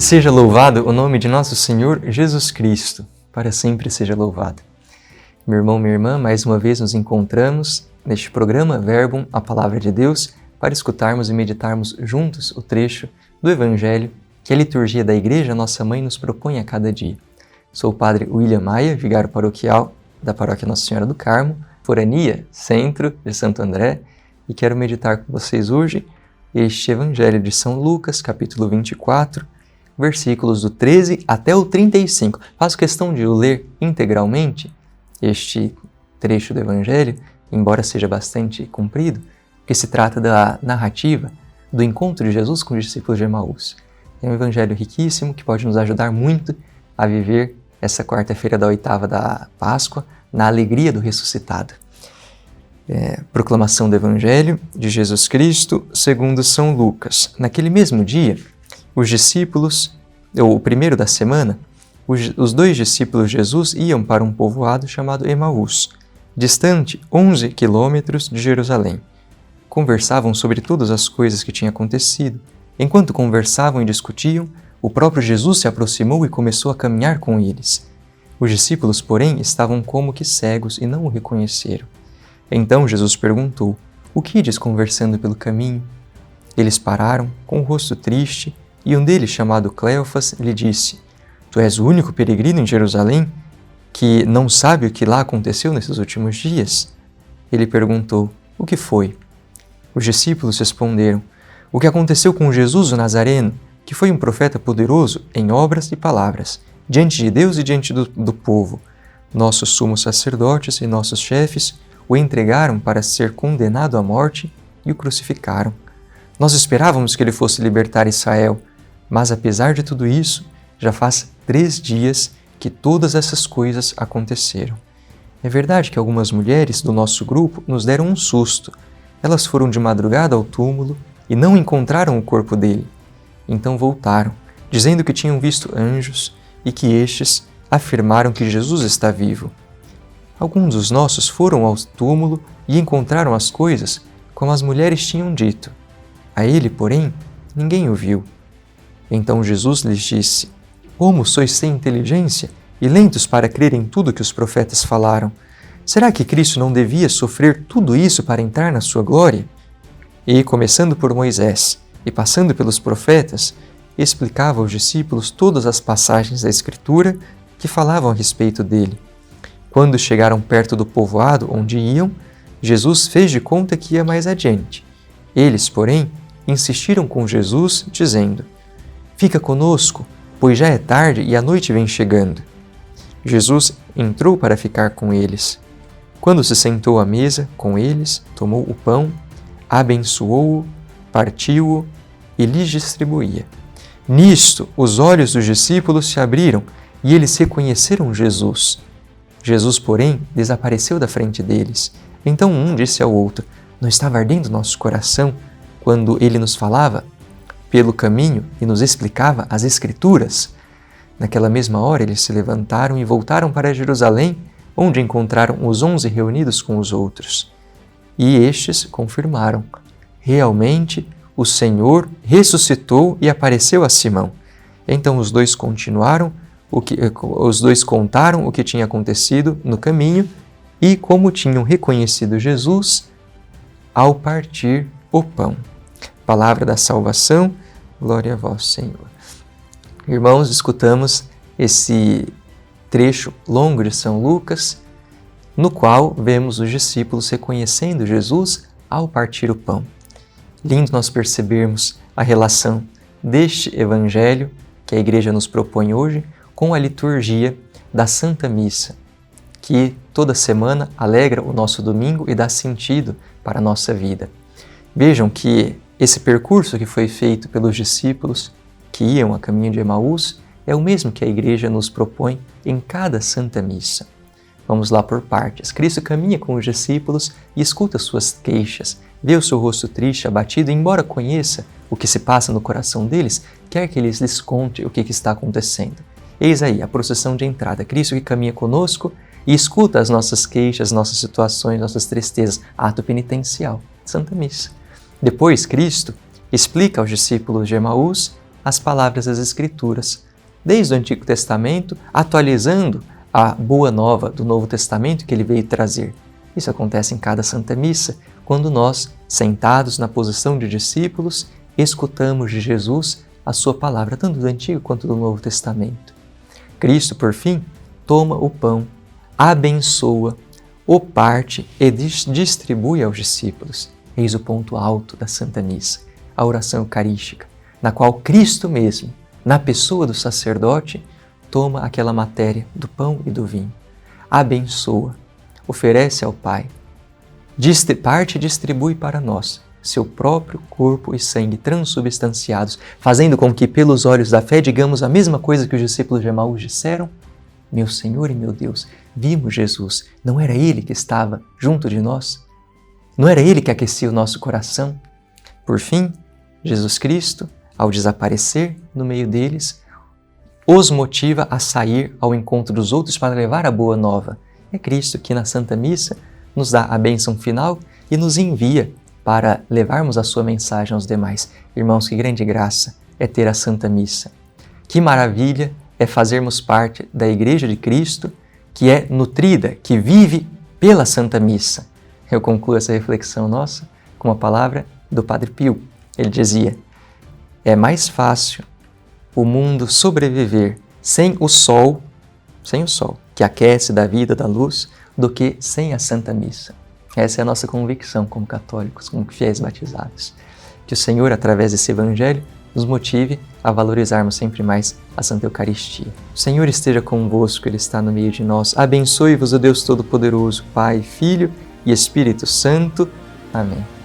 Seja louvado o nome de nosso Senhor Jesus Cristo, para sempre seja louvado. Meu irmão, minha irmã, mais uma vez nos encontramos neste programa Verbum, a Palavra de Deus, para escutarmos e meditarmos juntos o trecho do Evangelho que a liturgia da Igreja Nossa Mãe nos propõe a cada dia. Sou o Padre William Maia, vigário paroquial da Paróquia Nossa Senhora do Carmo, Forania, centro de Santo André, e quero meditar com vocês hoje este Evangelho de São Lucas, capítulo 24, versículos do 13 até o 35. Faço questão de o ler integralmente, este trecho do Evangelho, embora seja bastante comprido, porque se trata da narrativa do encontro de Jesus com os discípulos de Emaús. É um Evangelho riquíssimo que pode nos ajudar muito a viver essa quarta-feira da oitava da Páscoa na alegria do ressuscitado. Proclamação do Evangelho de Jesus Cristo segundo São Lucas. Naquele mesmo dia, os discípulos, ou o primeiro da semana, os dois discípulos de Jesus iam para um povoado chamado Emaús, distante 11 quilômetros de Jerusalém. Conversavam sobre todas as coisas que tinham acontecido. Enquanto conversavam e discutiam, o próprio Jesus se aproximou e começou a caminhar com eles. Os discípulos, porém, estavam como que cegos e não o reconheceram. Então Jesus perguntou: "O que ides conversando pelo caminho?" Eles pararam, com o rosto triste, e um deles, chamado Cleofas, lhe disse: "Tu és o único peregrino em Jerusalém que não sabe o que lá aconteceu nesses últimos dias?" Ele perguntou: "O que foi?" Os discípulos responderam: "O que aconteceu com Jesus o Nazareno, que foi um profeta poderoso em obras e palavras, diante de Deus e diante do povo. Nossos sumos sacerdotes e nossos chefes o entregaram para ser condenado à morte e o crucificaram. Nós esperávamos que ele fosse libertar Israel, mas apesar de tudo isso, já faz 3 dias que todas essas coisas aconteceram. É verdade que algumas mulheres do nosso grupo nos deram um susto. Elas foram de madrugada ao túmulo e não encontraram o corpo dele. Então voltaram, dizendo que tinham visto anjos e que estes afirmaram que Jesus está vivo. Alguns dos nossos foram ao túmulo e encontraram as coisas como as mulheres tinham dito. A ele, porém, ninguém o viu." Então Jesus lhes disse: "Como sois sem inteligência e lentos para crer em tudo que os profetas falaram? Será que Cristo não devia sofrer tudo isso para entrar na sua glória?" E, começando por Moisés e passando pelos profetas, explicava aos discípulos todas as passagens da Escritura que falavam a respeito dele. Quando chegaram perto do povoado onde iam, Jesus fez de conta que ia mais adiante. Eles, porém, insistiram com Jesus, dizendo: "Fica conosco, pois já é tarde e a noite vem chegando." Jesus entrou para ficar com eles. Quando se sentou à mesa com eles, tomou o pão, abençoou-o, partiu-o e lhes distribuía. Nisto, os olhos dos discípulos se abriram e eles reconheceram Jesus. Jesus, porém, desapareceu da frente deles. Então um disse ao outro: "Não estava ardendo nosso coração quando ele nos falava pelo caminho e nos explicava as Escrituras?" Naquela mesma hora eles se levantaram e voltaram para Jerusalém, onde encontraram os 11 reunidos com os outros. E estes confirmaram: "Realmente o Senhor ressuscitou e apareceu a Simão." Então os dois contaram o que tinha acontecido no caminho e como tinham reconhecido Jesus ao partir o pão. Palavra da salvação, glória a vós, Senhor. Irmãos, escutamos esse trecho longo de São Lucas, no qual vemos os discípulos reconhecendo Jesus ao partir o pão. Lindo nós percebermos a relação deste Evangelho que a Igreja nos propõe hoje com a liturgia da Santa Missa, que toda semana alegra o nosso domingo e dá sentido para a nossa vida. Vejam que esse percurso que foi feito pelos discípulos que iam a caminho de Emaús é o mesmo que a Igreja nos propõe em cada Santa Missa. Vamos lá por partes. Cristo caminha com os discípulos e escuta suas queixas, vê o seu rosto triste, abatido, e embora conheça o que se passa no coração deles, quer que eles lhes conte o que está acontecendo. Eis aí a procissão de entrada, Cristo que caminha conosco e escuta as nossas queixas, nossas situações, nossas tristezas, ato penitencial, Santa Missa. Depois, Cristo explica aos discípulos de Emaús as palavras das Escrituras, desde o Antigo Testamento, atualizando a boa nova do Novo Testamento que ele veio trazer. Isso acontece em cada Santa Missa, quando nós, sentados na posição de discípulos, escutamos de Jesus a sua palavra, tanto do Antigo quanto do Novo Testamento. Cristo, por fim, toma o pão, abençoa, o parte e distribui aos discípulos. Eis o ponto alto da Santa Missa, a oração eucarística, na qual Cristo mesmo, na pessoa do sacerdote, toma aquela matéria do pão e do vinho, abençoa, oferece ao Pai, parte e distribui para nós seu próprio corpo e sangue transubstanciados, fazendo com que pelos olhos da fé digamos a mesma coisa que os discípulos de Emaús disseram: meu Senhor e meu Deus, vimos Jesus, não era Ele que estava junto de nós? Não era Ele que aquecia o nosso coração? Por fim, Jesus Cristo, ao desaparecer no meio deles, os motiva a sair ao encontro dos outros para levar a boa nova. É Cristo que na Santa Missa nos dá a bênção final e nos envia para levarmos a sua mensagem aos demais. Irmãos, que grande graça é ter a Santa Missa. Que maravilha é fazermos parte da Igreja de Cristo, que é nutrida, que vive pela Santa Missa. Eu concluo essa reflexão nossa com uma palavra do Padre Pio. Ele dizia: é mais fácil o mundo sobreviver sem o sol, que aquece da vida, da luz, do que sem a Santa Missa. Essa é a nossa convicção como católicos, como fiéis batizados. Que o Senhor, através desse Evangelho, nos motive a valorizarmos sempre mais a Santa Eucaristia. O Senhor esteja convosco, Ele está no meio de nós. Abençoe-vos o Deus Todo-Poderoso, Pai, Filho e Espírito Santo. Amém.